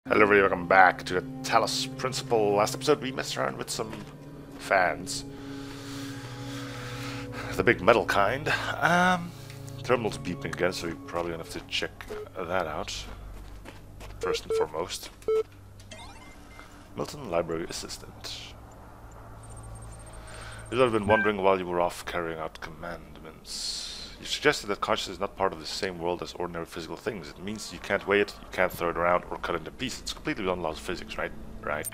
Hello everybody, welcome back to the Talos Principle. Last episode we messed around with some fans. The big metal kind. Terminal's beeping again, so you're probably gonna have to check that out. First and foremost. Milton, Library Assistant. You've been wondering while you were off carrying out commandments. You suggested that consciousness is not part of the same world as ordinary physical things. It means you can't weigh it, you can't throw it around or cut it into pieces. It's completely beyond laws of physics, right? Right.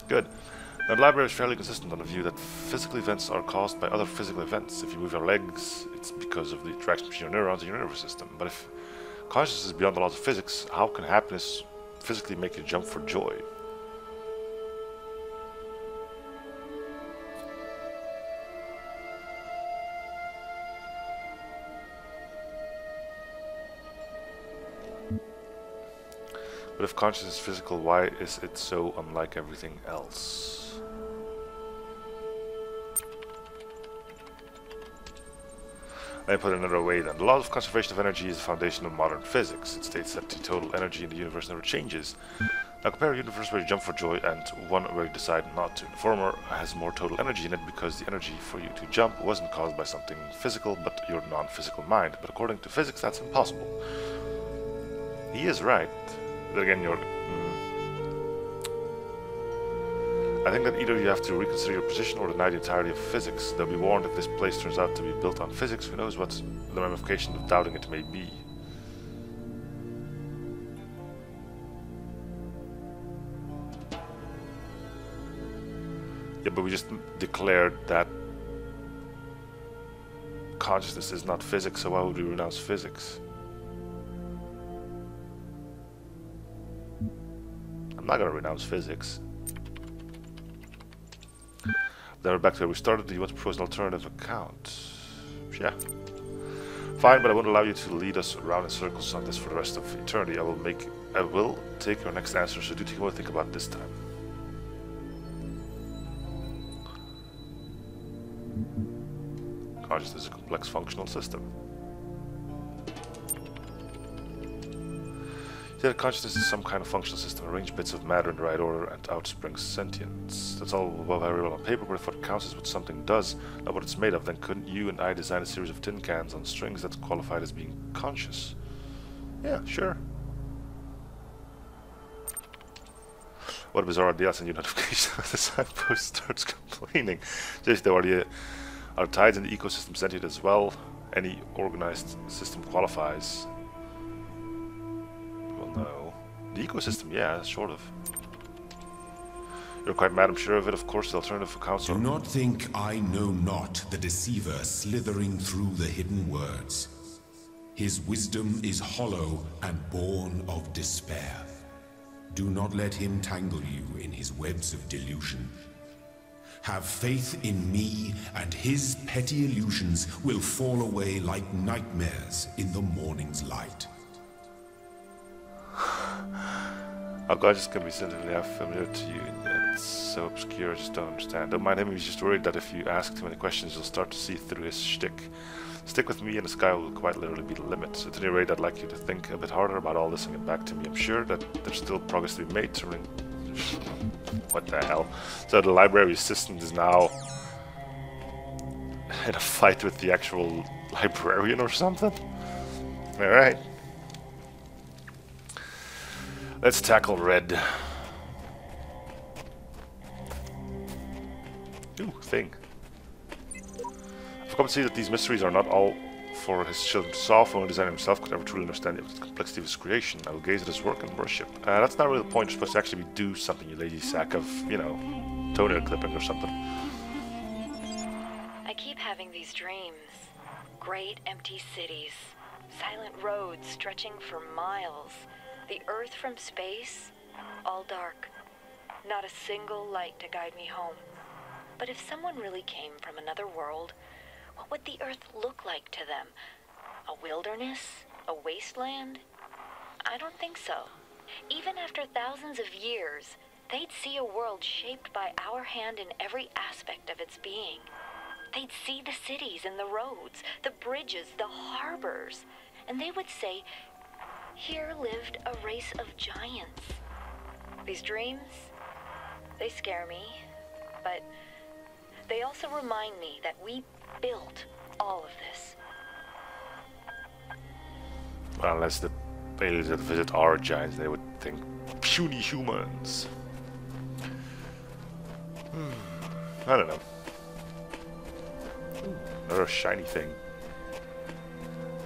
Good. Now, the library is fairly consistent on the view that physical events are caused by other physical events. If you move your legs, it's because of the interaction between your neurons and your nervous system. But if consciousness is beyond the laws of physics, how can happiness physically make you jump for joy? But if consciousness is physical, why is it so unlike everything else? Let me put it another way then. The law of conservation of energy is the foundation of modern physics. It states that the total energy in the universe never changes. Now compare a universe where you jump for joy and one where you decide not to. The former has more total energy in it because the energy for you to jump wasn't caused by something physical but your non-physical mind. But according to physics, that's impossible. He is right. But again, I think that either you have to reconsider your position or deny the entirety of physics. They'll be warned if this place turns out to be built on physics. Who knows what the ramification of doubting it may be. Yeah, but we just declared that consciousness is not physics, so why would we renounce physics? I'm not gonna renounce physics. Then we're back to where we started. Do you want to propose an alternative account? Yeah. Fine, but I won't allow you to lead us around in circles on this for the rest of eternity. I will take your next answer, so do take more to think about this time. Consciousness is a complex functional system. Yet consciousness is some kind of functional system, arrange bits of matter in the right order and out springs sentience. That's all very well on paper, but if what counts is what something does, not what it's made of, then couldn't you and I design a series of tin cans on strings that's qualified as being conscious? Yeah, sure. What a bizarre idea, I'll send you a notification when the signpost starts complaining. Just are tides in the ecosystem sentient as well? Any organized system qualifies. No. The ecosystem, yeah, sort of. You're quite mad, I'm sure of it. Of course, the alternative accounts are... Do not think I know not the deceiver slithering through the hidden words. His wisdom is hollow and born of despair. Do not let him tangle you in his webs of delusion. Have faith in me, and his petty illusions will fall away like nightmares in the morning's light. Our God is going to be sensitively familiar to you, and it's so obscure I just don't understand. Don't mind him, he's just worried that if you ask too many questions you'll start to see through his shtick. Stick with me and the sky will quite literally be the limit. So at any rate, I'd like you to think a bit harder about all this and get back to me. I'm sure that there's still progress to be made to what the hell? So the library assistant is now in a fight with the actual librarian or something? Alright. Let's tackle red. Ooh, thing. I've come to see that these mysteries are not all for his children to solve. Only the designer himself could ever truly understand the complexity of his creation. I will gaze at his work and worship. That's not really the point. You're supposed to actually do something, you lazy sack of, you know, toenail clipping or something. I keep having these dreams. Great empty cities. Silent roads stretching for miles. The Earth from space, all dark. Not a single light to guide me home. But if someone really came from another world, what would the Earth look like to them? A wilderness? A wasteland? I don't think so. Even after thousands of years, they'd see a world shaped by our hand in every aspect of its being. They'd see the cities and the roads, the bridges, the harbors, and they would say, "Here lived a race of giants." These dreams, they scare me, but they also remind me that we built all of this. Well, unless the aliens that visit are giants, they would think puny humans. I don't know. Another shiny thing.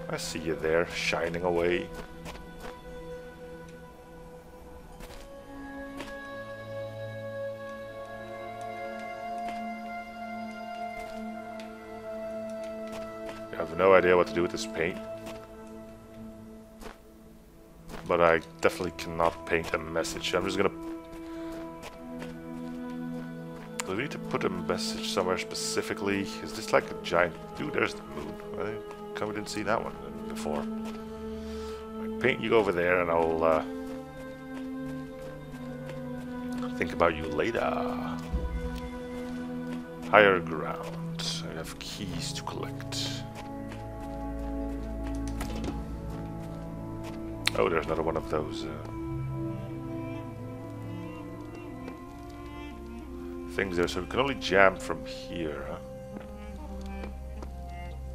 I see you there, shining away. I have no idea what to do with this paint. But I definitely cannot paint a message. I'm just gonna... Do we need to put a message somewhere specifically? Is this like a giant... Dude, there's the moon. I didn't see that one before. Paint you over there and I'll think about you later. Higher ground. I have keys to collect. Oh, there's another one of those things there. So we can only jam from here, huh?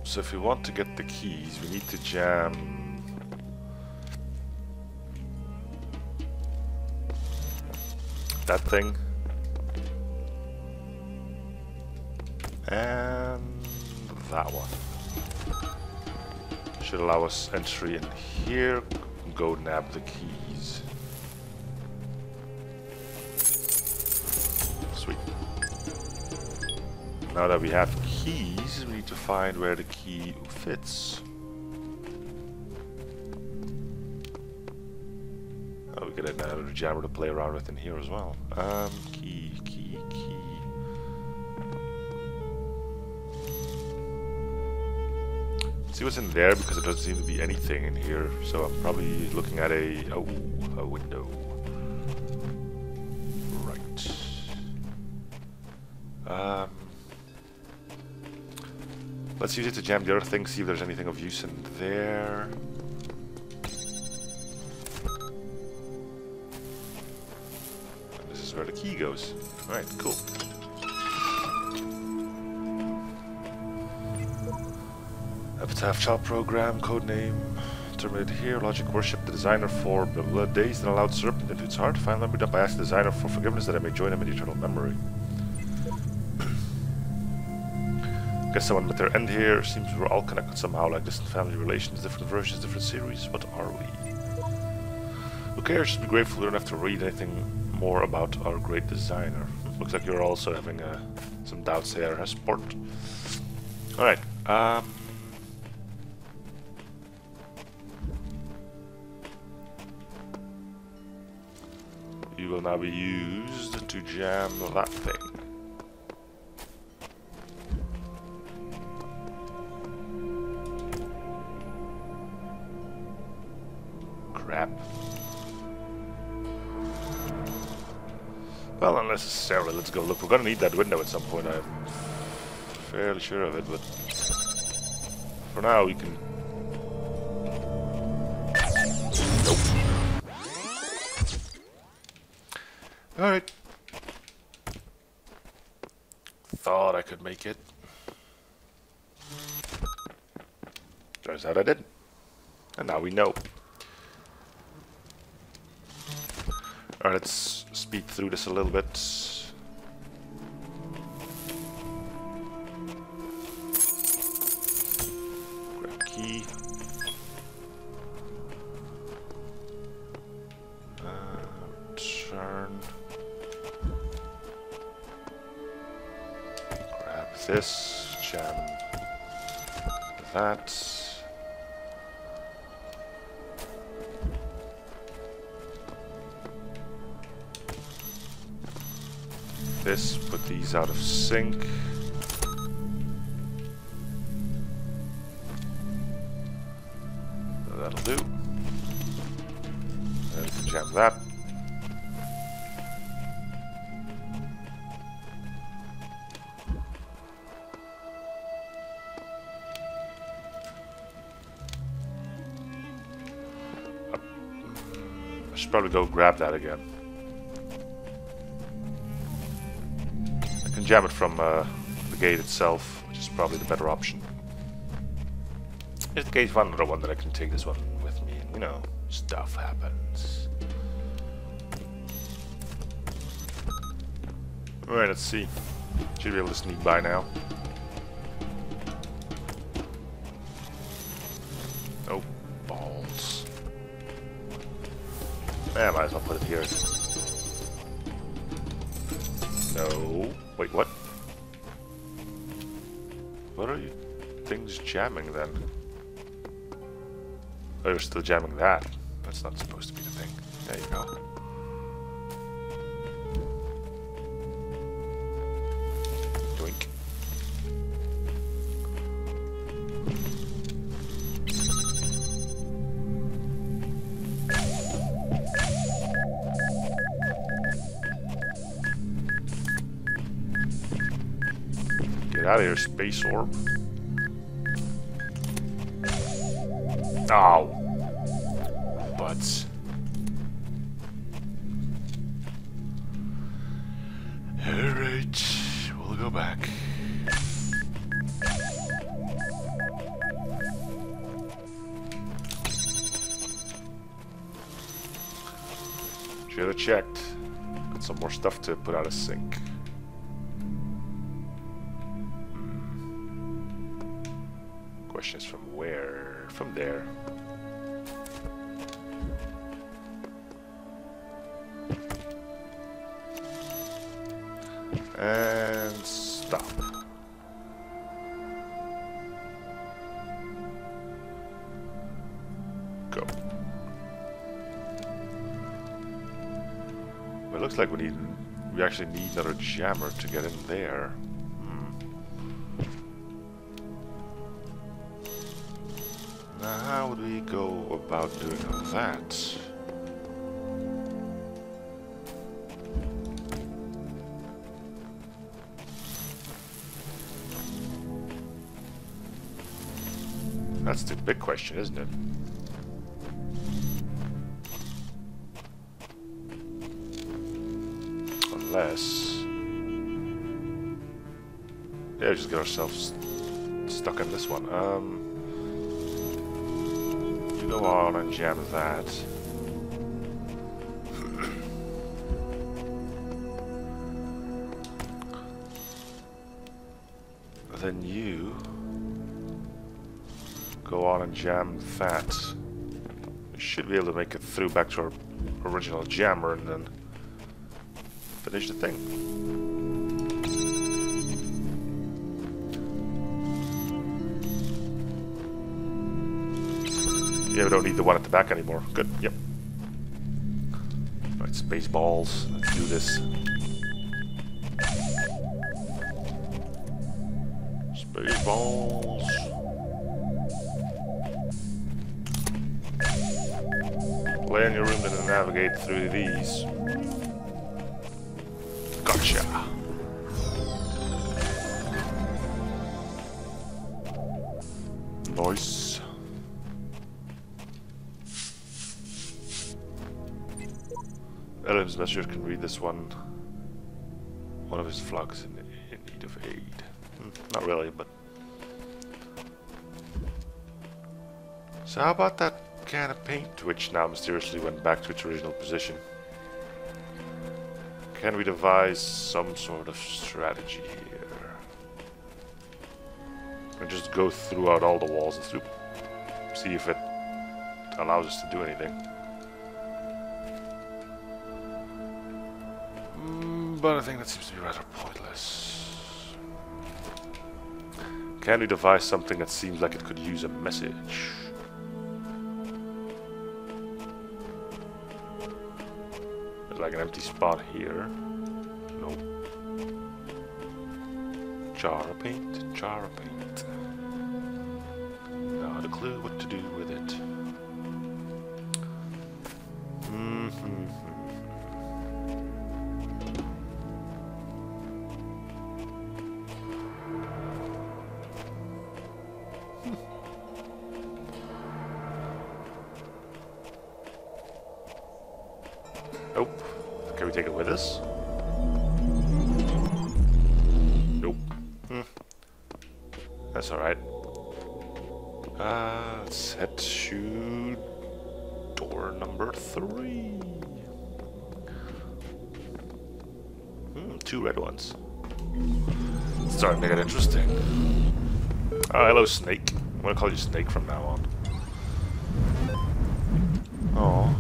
So if we want to get the keys, we need to jam that thing and that one. Should allow us entry in here. Go nab the keys. Sweet. Now that we have keys, we need to find where the key fits. Oh, we get another jammer to play around with in here as well. Key. See what's in there, because there doesn't seem to be anything in here. So I'm probably looking at a window. Right. Let's use it to jam the other thing, see if there's anything of use in there. And this is where the key goes. Alright, cool. Epitaph child program, codename terminated here. Logic worship the designer for blah blah days and allowed serpent into its heart. Finally remembered up I asked the designer for forgiveness that I may join him in eternal memory. Guess someone met their end here. Seems we're all connected somehow, like distant family relations, different versions, different series. What are we? Who cares? Just be grateful we don't have to read anything more about our great designer. Looks like you're also having some doubts there, sport. Alright, you will now be used to jam that thing. Crap. Well, not necessarily. Let's go look. We're gonna need that window at some point. I'm fairly sure of it, but for now we can... Nope. Alright. Thought I could make it. Turns out I didn't. And now we know. Alright, let's speed through this a little bit. Grab key. Turn. Grab this. Jam that. This, put these out of sync. That'll do. And we can jam that. I should probably go grab that again. can jam it from the gate itself, which is probably the better option. If the gate found another one, then I can take this one with me, and you know, stuff happens. Alright, let's see. Should be able to sneak by now. Oh, balls. Yeah, I might as well put it here. No. Wait, what? What are you things jamming then? Oh, you're still jamming that. That's not supposed to be the thing. There you go. Doink. Get out of here, space orb. Ow. Butts. Alright, we'll go back. Should have checked. Got some more stuff to put out of sync. Question is from where? From there. And stop. Go. It looks like we actually need another jammer to get in there. Now, how would we go about doing that? That's the big question, isn't it? Unless... yeah, just get ourselves stuck in this one. You go on and jam that. Then you... go on and jam that. We should be able to make it through back to our original jammer and then finish the thing. Yeah, we don't need the one at the back anymore. Good, yep. Right, space balls. Let's do this. Space balls. Play in your room and navigate through these. Gotcha. Nice. Elohim's messenger can read this one. One of his flocks in need of aid. Not really, but... so how about that can of paint, which now mysteriously went back to its original position? Can we devise some sort of strategy here? And just go throughout all the walls and see if it allows us to do anything. But I think that seems to be rather pointless. Can we devise something that seems like it could use a message? Like an empty spot here. Nope. Jar of paint, jar of paint. Not a clue what to do with it. Nope. Can we take it with us? That's alright. Let's head to door number 3. 2 red ones. It's starting to get interesting. Oh, hello, Snake. I'm gonna call you Snake from now on. Oh.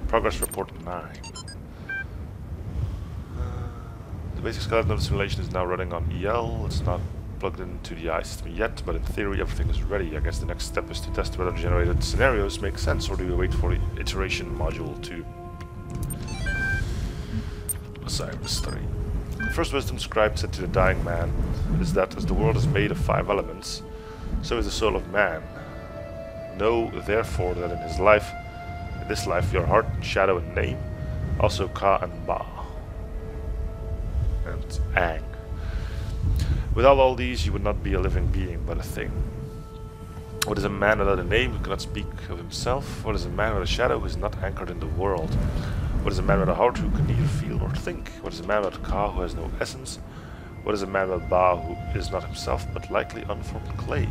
Progress report 9. The basic skeleton of the simulation is now running on EL. It's not plugged into the AI system yet, but in theory everything is ready. I guess the next step is to test whether generated scenarios make sense, or do we wait for the iteration module to Osiris 3. The first wisdom scribe said to the dying man is that as the world is made of 5 elements, so is the soul of man. Know therefore that in this life, your heart, shadow, and name, also Ka and Ba, and Ang. Without all these, you would not be a living being, but a thing. What is a man without a name who cannot speak of himself? What is a man without a shadow who is not anchored in the world? What is a man without a heart who can neither feel nor think? What is a man without Ka who has no essence? What is a man without Ba who is not himself, but likely unformed clay?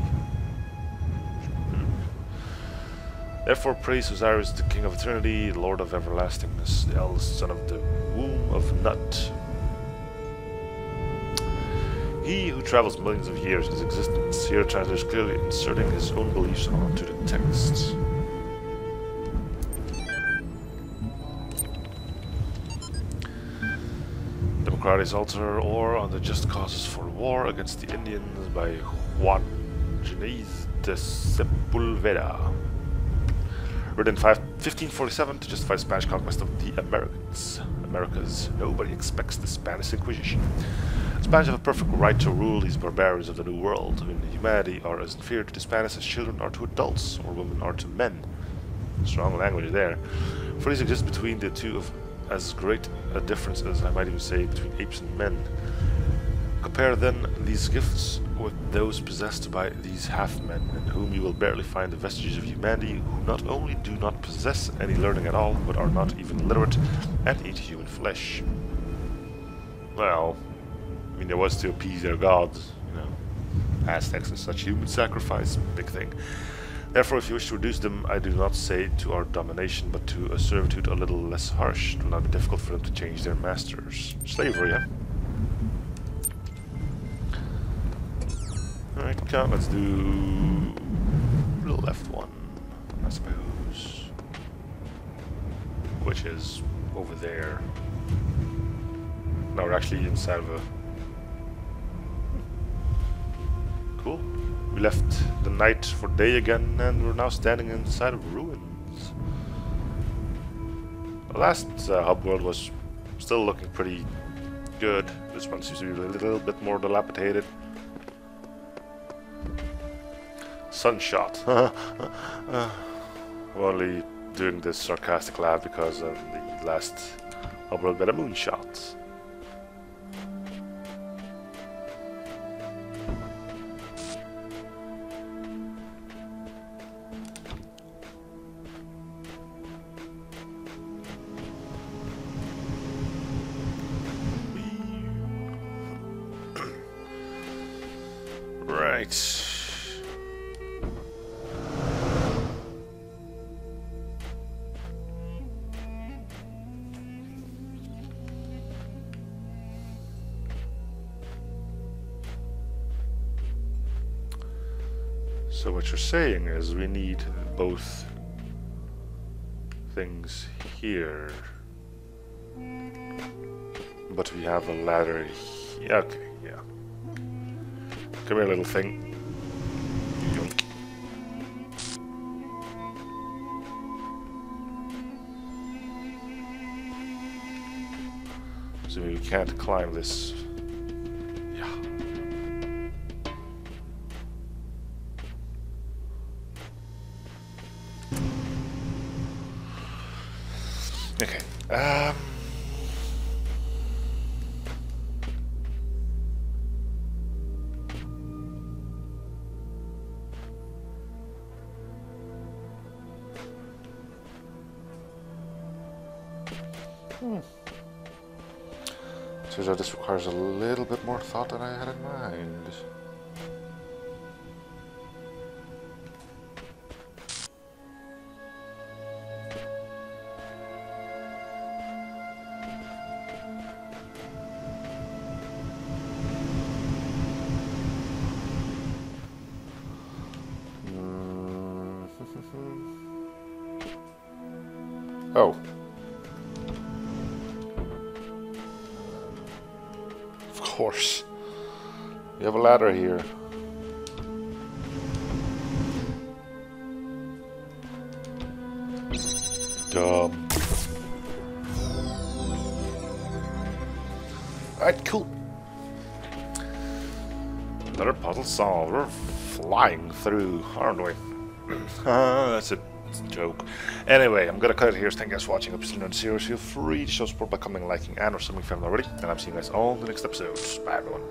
Therefore praise Osiris, the King of Eternity, the Lord of Everlastingness, the eldest son of the womb of Nut. He who travels millions of years in his existence, here translator is clearly inserting his own beliefs onto the text. Democratic altar or on the just causes for war against the Indians by Juan Ginés de Sepulveda. Written in 1547 to justify Spanish conquest of the Americas. Nobody expects the Spanish Inquisition. The Spanish have a perfect right to rule these barbarians of the New World, who in humanity are as inferior to the Spanish as children are to adults, or women are to men. Strong language there. For these exist between the two of as great a difference as I might even say between apes and men. Compare then these gifts with those possessed by these half-men, in whom you will barely find the vestiges of humanity, who not only do not possess any learning at all, but are not even literate and eat human flesh. Well, I mean, there was to appease their gods, you know, Aztecs and such. Human sacrifice, big thing. Therefore, if you wish to reduce them, I do not say to our domination, but to a servitude a little less harsh. It will not be difficult for them to change their masters. Slavery, yeah? Alright, let's do the left one, I suppose. Which is over there. Now we're actually inside of a... Cool. We left the night for day again, and we're now standing inside of ruins. The last hub world was still looking pretty good. This one seems to be a little bit more dilapidated. Sunshot. I'm only doing this sarcastic laugh because the last hub world had a moonshot. Right. So what you're saying is we need both things here, but we have a ladder here. Okay, yeah. Come here, little thing. Yoink. So we can't climb this. Yeah. Okay. So this requires a little bit more thought than I had in mind. Oh. Of course. You have a ladder here. Dumb. Alright, cool. Another puzzle solved. We're flying through, aren't we? That's a joke. Anyway, I'm gonna cut it here. Thank you guys for watching episode 0. Feel free to show support by commenting, liking, and or something if you haven't already. And I'm seeing you guys all in the next episode. Bye everyone.